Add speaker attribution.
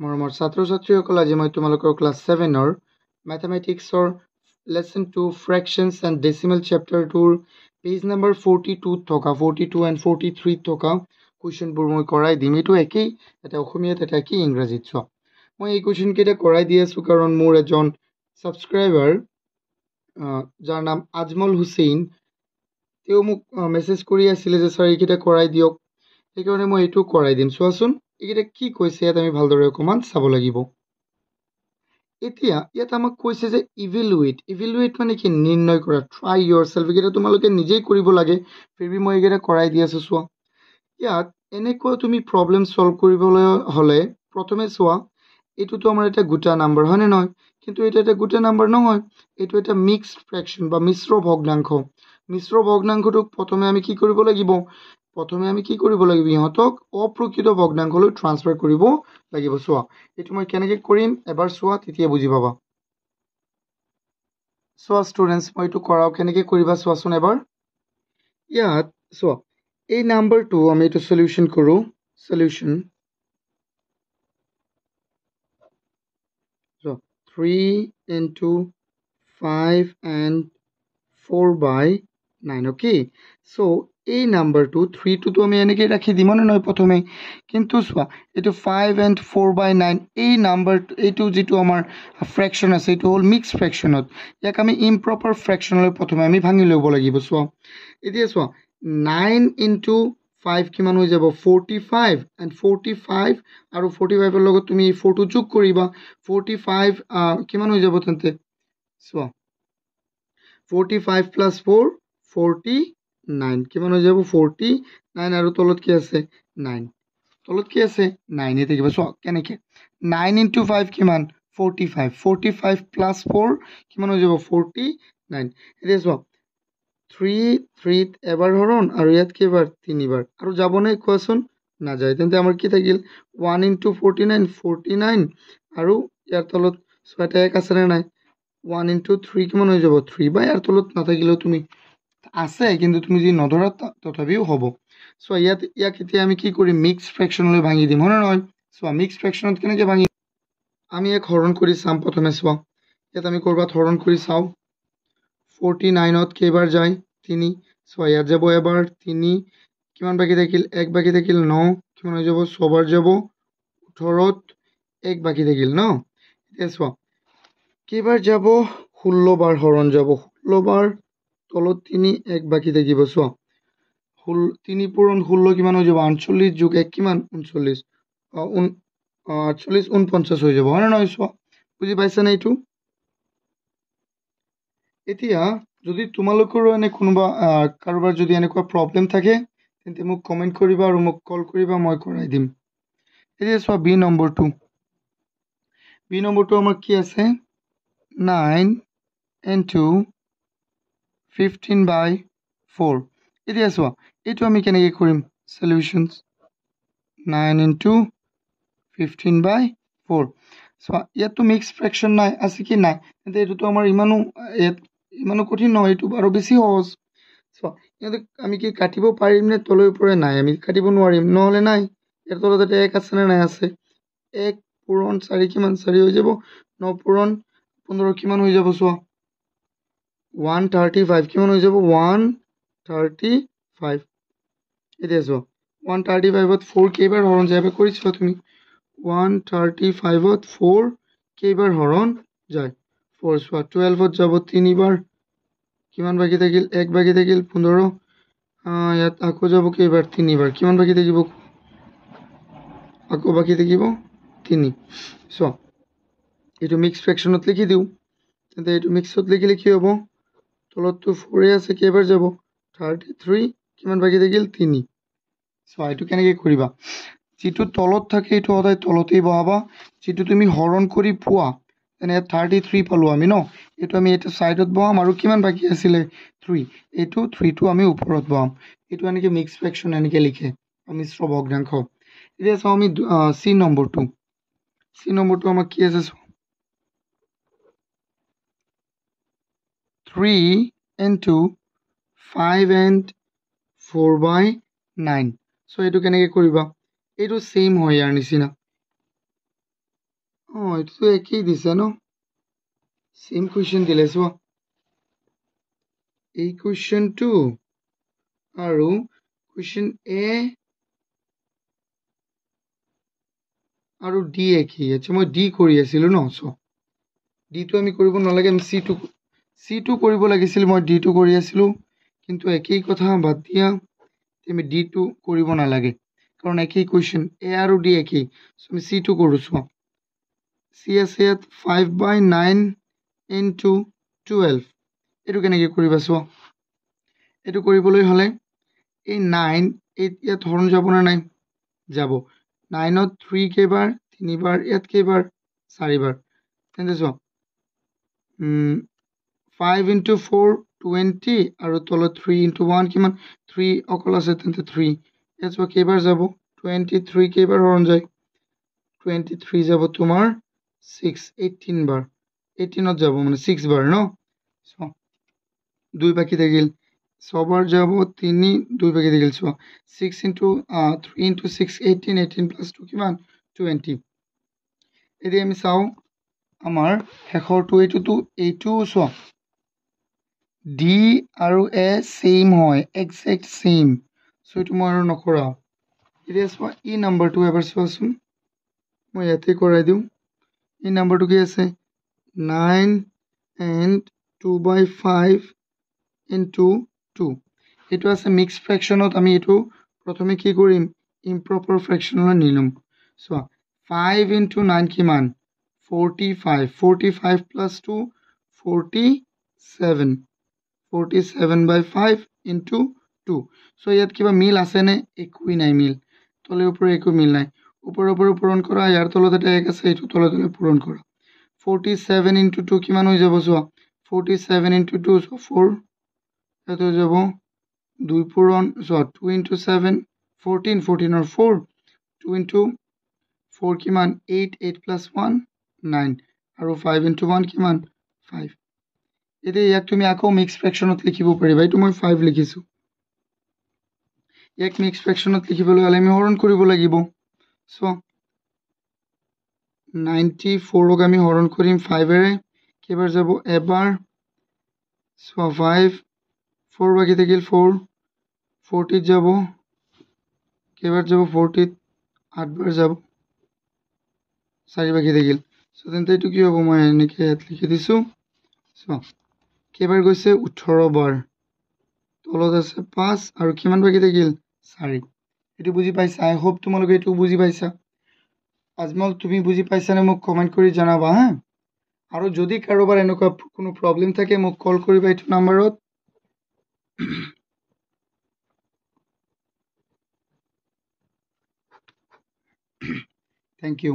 Speaker 1: মৰমৰ ছাত্ৰ ছাত্ৰীসকল, আজি মই তোমালোকৰ ক্লাছ 7ৰ মেথামেটিক্সৰ লেসন 2 ফ্ৰেকশনছ এণ্ড ডেচিমেল চেপ্টাৰটোৰ পেজ নম্বৰ 42 থকা 42 এণ্ড 43 থকা কুৱেশ্যনবোৰ মই কৰাই দিম। এইটো একেই, এটা অসমীয়াত এটা একেই ইংৰাজীত। চোৱা, মই এই কুৱেশ্যনকেইটা কৰাই দি আছোঁ কাৰণ মোৰ এজন ছাবস্ক্ৰাইবাৰ যাৰ নাম আজমল হুছেইন, তেওঁ মোক মেছেজ কৰি আছিলে যে ছাৰ এইকেইটা কৰাই দিয়ক, সেইকাৰণে মই এইটো কৰাই দিম। চোৱাচোন এইকেইটা কি কৈছে, ইয়াত আমি ভালদৰে অকণমান চাব লাগিব। এতিয়া ইয়াত আমাক কৈছে যে ইভেলুৱেট মানে কি, নিৰ্ণয় কৰা। ট্ৰাই ইয়ৰ চেল্ফ, এইকেইটা তোমালোকে নিজেই কৰিব লাগে, ফিৰবি মই এইকেইটা কৰাই দি আছোঁ। চোৱা, ইয়াত এনেকুৱা তুমি প্ৰব্লেম ছল্ভ কৰিবলৈ হ'লে প্ৰথমে চোৱা, এইটোতো আমাৰ এটা গোটা নাম্বাৰ হয়নে নহয়, কিন্তু এইটো এটা গোটা নাম্বাৰ নহয়, এইটো এটা মিক্সড ফ্ৰেকশ্যন বা মিশ্ৰ ভগ্নাংশ। মিশ্ৰ ভগ্নাংশটোক প্ৰথমে আমি কি কৰিব লাগিব, ইহঁতক অপ্ৰকৃত ভগ্নাংশলৈ ট্ৰান্সফাৰ কৰিব লাগিব। চোৱা, এইটো মই কেনেকৈ কৰিম এবাৰ চোৱা, তেতিয়া বুজি পাবা। চোৱা ষ্টুডেণ্টছ, মই এইটো কৰাও, কেনেকৈ কৰিবা চোৱাচোন এবাৰ। ইয়াত চোৱা, এই নাম্বাৰটো আমি এইটো সলিউশ্যন কৰোঁ। Solution 3 into 5 and 4/9, okay. So' এই নাম্বাৰটো 3টোতো আমি এনেকৈ ৰাখি দিম নে নহয় প্ৰথমে, কিন্তু চোৱা এইটো 5 and 4/9 এই নাম্বাৰটো, এইটো যিটো আমাৰ ফ্ৰেকশ্যন আছে, এইটো হ'ল মিক্স ফ্ৰেকশ্যনত। ইয়াক আমি ইম্প্ৰপাৰ ফ্ৰেকশ্যনলৈ প্ৰথমে আমি ভাঙি ল'ব লাগিব। চোৱা, এতিয়া চোৱা 9 into 5 কিমান হৈ যাব, 45, and 45 আৰু 45ৰ লগত তুমি এই 4টো যোগ কৰিবা, 45 কিমান হৈ যাব তেন্তে, চোৱা 45 plus 4 49, কিমান হৈ যাব 49, আৰু তলত কি আছে 9, তলত কি আছে 9 এ থাকিব। চোৱা কেনেকৈ, 9 into 5 কিমান 45, 45 plus 4 কিমান হৈ যাব 49। এতিয়া চোৱা 3 এবাৰ হৰণ আৰু ইয়াত কেইবাৰ 3বাৰ, আৰু যাবনে কোৱাচোন, নাযায়। তেন্তে আমাৰ কি থাকিল 1 into 49 49, আৰু ইয়াৰ তলত চোৱা এটা 1 আছেনে নাই, 1 into 3 কিমান হৈ যাব 3, বা ইয়াৰ তলত নাথাকিলেও তুমি আছে, কিন্তু তুমি যদি নধৰা তথাপিও হ'ব। চোৱা ইয়াক এতিয়া আমি কি কৰিম, মিক্স ফ্ৰেকশ্যনলৈ ভাঙি দিম হয় নে নহয়। চোৱা মিক্স ফ্ৰেকশ্যনত কেনেকৈ ভাঙি, আমি এক হৰণ কৰি চাম প্ৰথমে। চোৱা ইয়াত আমি ক'ৰবাত হৰণ কৰি চাওঁ, 49ত কেইবাৰ যায় 3, চোৱা ইয়াত যাব এবাৰ 3, কিমান বাকী থাকিল 1 বাকী থাকিল 9, কিমান হৈ যাব 6 বাৰ যাব, 18ত 1 বাকী থাকিল ন। এতিয়া চোৱা কেইবাৰ যাব 16 বাৰ হৰণ যাব, 16 বাৰ, তলত 3 1 বাকী থাকিব। চোৱা 3 পূৰণ 16 কিমান হৈ যাব, 48 যোগ 1 কিমান 39, 48 49 হৈ যাব হয় নে নহয়। চোৱা বুজি পাইছানে এইটো। এতিয়া যদি তোমালোকৰো এনে কোনোবা কাৰোবাৰ যদি এনেকুৱা প্ৰব্লেম থাকে, তেন্তে মোক কমেণ্ট কৰিবা আৰু মোক কল কৰিবা, মই কৰাই দিম। এতিয়া চোৱা বি নম্বৰটো আমাৰ কি আছে, 9 into 15/4। এতিয়া চোৱা এইটো আমি কেনেকৈ কৰিম, সলিউশ্যনছ 9 into 15/4। চোৱা ইয়াততো মিক্স ফ্ৰেকশ্যন নাই, আছে কি নাই, তেন্তে এইটোতো আমাৰ ইমানো কঠিন নহয়, এইটো আৰু বেছি সহজ। চোৱা ইয়াতে আমি কি কাটিব পাৰিম নে, তলৈ ওপৰে নাই, আমি কাটিব নোৱাৰিম, নহ'লে নাই, ইয়াৰ তলত এটা 1 আছেনে নাই, আছে। 1 পূৰণ 4 কিমান 4 হৈ যাব, 9 পূৰণ 15 কিমান হৈ যাব, চোৱা 135 কিমান হৈ যাব 135। এতিয়া চোৱা 135ত 4 কেইবাৰ হৰণ যায়, এবাৰ কৰি চোৱা তুমি, 135ত 4 কেইবাৰ হৰণ যায়, 4। চোৱা 12ত যাব 3বাৰ, কিমান বাকী থাকিল 1 বাকী থাকিল, 15, ইয়াত আকৌ যাব কেইবাৰ 3বাৰ, কিমান বাকী থাকিব, আকৌ বাকী থাকিব 3। চোৱা এইটো মিক্স ফ্ৰেকশ্যনত লিখি দিওঁ, তেন্তে এইটো মিক্সত লিখিলে কি হ'ব, তলততো 4 আছে, কেইবাৰ যাব 33, কিমান বাকী থাকিল 3। চোৱা এইটো কেনেকৈ কৰিবা, যিটো তলত থাকে এইটো সদায় তলতেই বহাবা, যিটো তুমি হৰণ কৰি পোৱা, তেনে 33 পালোঁ আমি ন, এইটো আমি এটা ছাইডত বহাম, আৰু কিমান বাকী আছিলে 3, এইটো 3টো আমি ওপৰত বহাম। এইটো এনেকৈ মিক্স ফ্ৰেকশ্যন এনেকৈ লিখে, মিশ্ৰ ভগ্নাংশ। এতিয়া চাওঁ আমি চি নম্বৰটো আমাৰ কি আছে, 3 into 5 and 4/9। চ' এইটো কেনেকৈ কৰিবা, এইটো ছেইম হয় ইয়াৰ নিচিনা, অঁ এইটোতো একেই দিছে ন চেম কুৱেশ্যন দিলে চোৱা এই কুৱেশ্যনটো আৰু কুৱেশ্যন এ আৰু ডি একেই আচ্ছা মই ডি কৰি আছিলোঁ ন চ' ডিটো আমি কৰিব নালাগে আমি চিটো কৰিব লাগিছিল মই ডিটো কৰি আছিলোঁ কিন্তু একেই কথা বাদ দিয়া আমি ডিটো কৰিব নালাগে কাৰণ একেই কুৱেশ্যন এ আৰু ডি একেই চ' আমি চিটো কৰোঁ চোৱা চি আছে ইয়াত 5/9 ইনটু 12 এইটো কেনেকৈ কৰিবা চোৱা এইটো কৰিবলৈ হ'লে এই 9 ইয়াত হৰণ যাব নে নাই যাব 9ত 3 কেইবাৰ 3বাৰ ইয়াত কেইবাৰ 4বাৰ তেন্তে চোৱা 5 ইনটু 4 20 আৰু তলত 3 ইনটু 1 কিমান 3 অকল আছে তেন্তে 3 ইয়াত চোৱা কেইবাৰ যাব 23 কেইবাৰ হৰণ যায় 23 যাব তোমাৰ 6 18 বাৰ 18ত যাব মানে 6 বাৰ ন চোৱা 2 বাকি থাকিল 6 বাৰ যাব 3 2 বাকি থাকিল চোৱা 6 ইনটু 3 ইনটু 6 18 18 প্লাছ 2 কিমান 20 এতিয়া আমি চাওঁ আমাৰ শেষৰটো এইটো চোৱা ডি আৰু এ ছেইম হয় একজেক্ট ছেইম চ' এইটো মই আৰু নকৰাওঁ এতিয়া চোৱা ই নাম্বাৰটো এবাৰ চোৱাচোন মই ইয়াতে কৰাই দিওঁ এই নাম্বাৰটো কি আছে 9 and 2/5 into 2 এইটো আছে মিক্স ফ্ৰেকশ্যনত আমি এইটো প্ৰথমে কি কৰিম ইম্প্ৰপাৰ ফ্ৰেকশ্যনলৈ নি ল'ম চোৱা 5 into 9 কিমান 45 plus 2 47 47/5 into 2 চ' ইয়াত কিবা মিল আছেনে একোৱেই নাই মিল তলে ওপৰে একো মিল নাই ওপৰে ওপৰে পূৰণ কৰা ইয়াৰ তলত এটা এক আছে এইটো তলে তলে পূৰণ কৰা 47 into 2 কিমান হৈ যাব চোৱা 47 into 2 চ' 4 ইয়াত হৈ যাব 2 পূৰণ চোৱা 2 into 7 14 14ৰ 4 2 into 4 কিমান 8 8 plus 1 9 আৰু 5 into 1 কিমান 5 এতিয়া ইয়াক তুমি আকৌ মিক্স ফ্ৰেকশ্যনত লিখিব পাৰিবা এইটো মই 5 লিখিছোঁ ইয়াক মিক্স ফ্ৰেকশ্যনত লিখিবলৈ হ'লে আমি হৰণ কৰিব লাগিব চোৱা 94ক আমি হৰণ কৰিম 5এৰে কেইবাৰ যাব এবাৰ চোৱা 5 4 বাকি থাকিল 4 40ত যাব কেইবাৰ যাব 40ত 8বাৰ যাব 4 বাকি থাকিল চ' তেন্তে এইটো কি হ'ব মই এনেকৈ ইয়াত লিখি দিছোঁ চোৱা কেইবাৰ গৈছে 18 বাৰ তলত আছে 5 আৰু কিমান বাকি থাকিল 4 এইটো বুজি পাইছা আই হোপ তোমালোকে এইটো বুজি পাইছা আজমল তুমি বুজি পাইছানে মোক কমেণ্ট কৰি জনাবা হা আৰু যদি কাৰোবাৰ এনেকুৱা কোনো প্ৰব্লেম থাকে মোক কল কৰিবা এইটো নাম্বাৰত থেংক ইউ